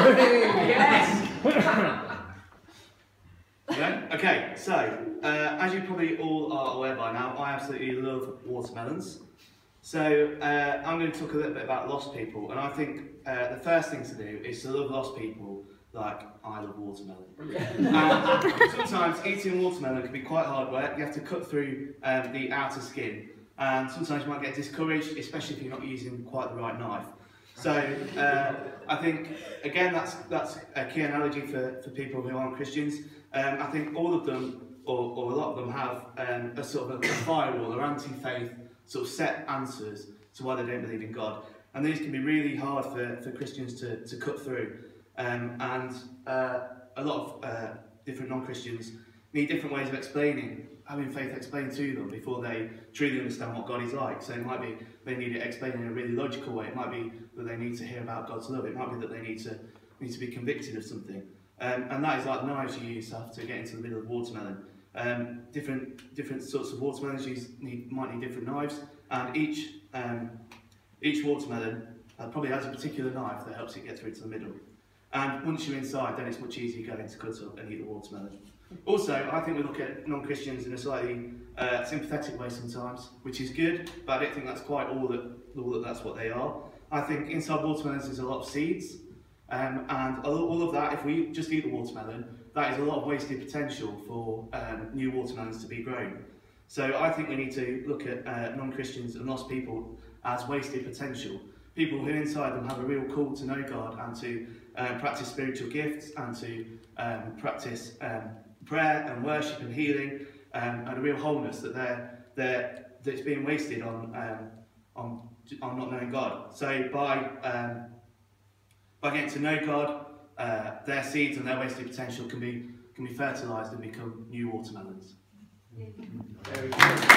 Yes! Yeah? Okay, so, as you probably all are aware by now, I absolutely love watermelons. So, I'm going to talk a little bit about lost people, and I think the first thing to do is to love lost people like I love watermelon. And sometimes eating watermelon can be quite hard work. You have to cut through the outer skin, and sometimes you might get discouraged, especially if you're not using quite the right knife. So I think, again, that's a key analogy for people who aren't Christians. I think all of them, or a lot of them, have a sort of a firewall or anti-faith sort of set answers to why they don't believe in God. And these can be really hard for Christians to cut through. And a lot of different non-Christians need different ways of having faith explained to them before they truly understand what God is like. So it might be they need it explained in a really logical way. It might be that they need to hear about God's love. It might be that they need to be convicted of something. And that is like the knives you use to get into the middle of watermelon. Different sorts of watermelons might need different knives, and each watermelon probably has a particular knife that helps it get through to the middle. And once you're inside, then it's much easier going to cut up and eat the watermelon. Also, I think we look at non-Christians in a slightly sympathetic way sometimes, which is good, but I don't think that's quite all that's what they are. I think inside watermelons there's a lot of seeds, and all of that, if we just eat the watermelon, that is a lot of wasted potential for new watermelons to be grown. So I think we need to look at non-Christians and lost people as wasted potential. People who inside them have a real call to know God and to practice spiritual gifts and to practice prayer and worship and healing and a real wholeness that's being wasted on not knowing God. So by getting to know God, their seeds and their wasted potential can be fertilised and become new watermelons. Very good.